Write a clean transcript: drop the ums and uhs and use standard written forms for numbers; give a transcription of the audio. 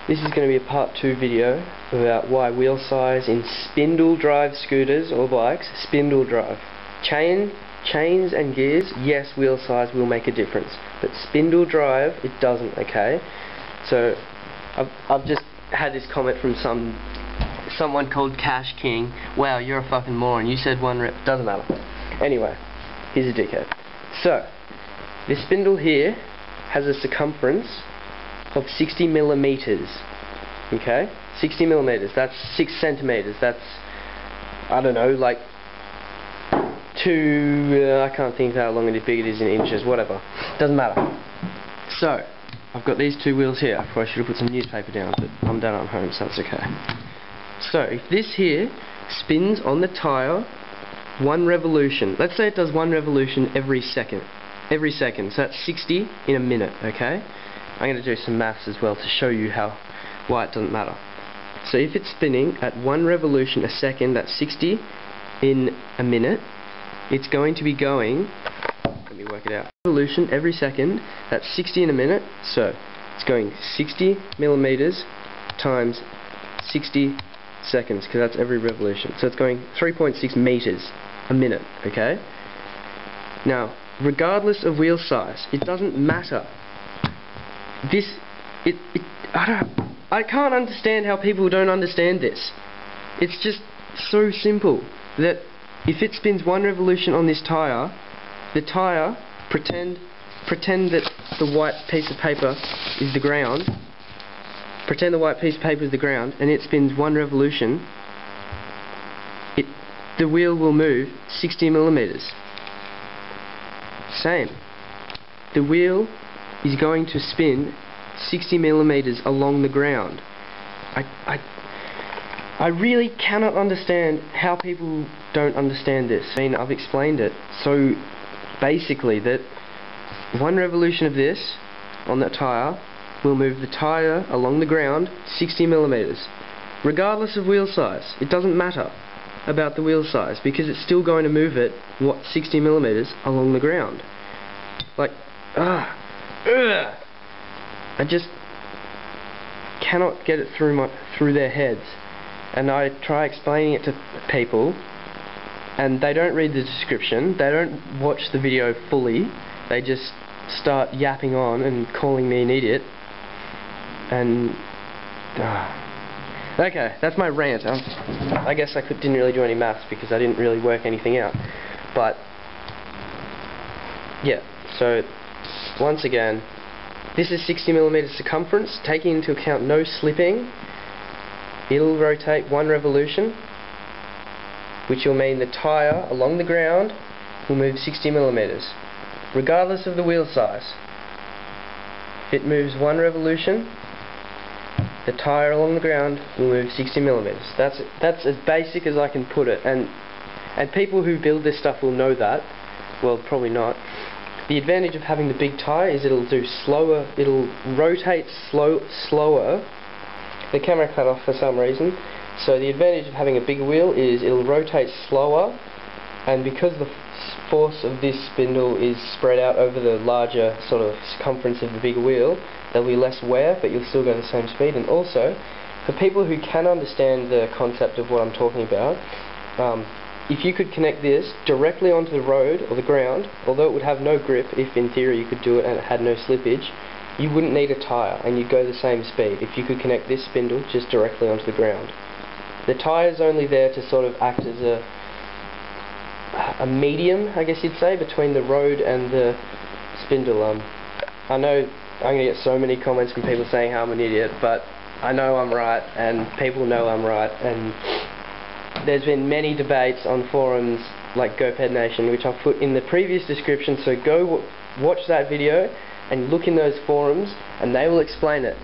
This is going to be a part 2 video about why wheel size in spindle drive scooters or bikes, spindle drive. Chains and gears, yes, wheel size will make a difference, but spindle drive, it doesn't, okay? So, I've just had this comment from someone called Cash King. Wow, you're a fucking moron, you said 1 rep, doesn't matter. Anyway, he's a dickhead. So, this spindle here has a circumference of 60 millimeters, okay? 60 millimeters, that's 6 centimeters, that's, I don't know, like I can't think how long and big it is in inches, whatever, doesn't matter. So, I've got these 2 wheels here. I probably should have put some newspaper down, but I'm done at home, so that's okay. So, if this here spins on the tyre 1 revolution, let's say it does 1 revolution every second, so that's 60 in a minute, okay? I'm going to do some maths as well to show you why it doesn't matter. So if it's spinning at 1 revolution a second, that's 60 in a minute, it's going to be going, let me work it out, revolution every second, that's 60 in a minute, so it's going 60 millimeters times 60 seconds, because that's every revolution. So it's going 3.6 meters a minute, okay? Now, regardless of wheel size, it doesn't matter. I can't understand how people don't understand this. It's just so simple that if it spins 1 revolution on this tyre, the tyre, pretend that the white piece of paper is the ground, pretend the white piece of paper is the ground, and it spins 1 revolution, the wheel will move 60 millimeters. Same. The wheel is going to spin 60 millimeters along the ground. I really cannot understand how people don't understand this. I mean, I've explained it. So basically that 1 revolution of this on that tyre will move the tyre along the ground 60 millimeters. Regardless of wheel size. It doesn't matter about the wheel size because it's still going to move it 60 millimeters along the ground. Like, I just cannot get it through their heads, and I try explaining it to people and they don't read the description, they don't watch the video fully, they just start yapping on and calling me an idiot, and okay, that's my rant. I guess I didn't really do any maths because I didn't really work anything out, but yeah, so once again, this is 60 millimeters circumference, taking into account no slipping. It'll rotate 1 revolution, which will mean the tyre along the ground will move 60 millimeters, regardless of the wheel size. If it moves 1 revolution, the tyre along the ground will move 60 millimeters. That's as basic as I can put it, and people who build this stuff will know that. Well, probably not. The advantage of having the big tyre is it'll rotate slower. The camera cut off for some reason. So the advantage of having a big wheel is it'll rotate slower, and because the force of this spindle is spread out over the larger sort of circumference of the bigger wheel, there'll be less wear, but you'll still go the same speed. And also, for people who can understand the concept of what I'm talking about, if you could connect this directly onto the road or the ground, although it would have no grip, if in theory you could do it and it had no slippage, you wouldn't need a tyre and you'd go the same speed if you could connect this spindle just directly onto the ground. The tyre is only there to sort of act as a medium, I guess you'd say, between the road and the spindle. I know I'm going to get so many comments from people saying how I'm an idiot, but I know I'm right and people know I'm right, and there's been many debates on forums like GoPed Nation, which I've put in the previous description, so go watch that video and look in those forums and they will explain it.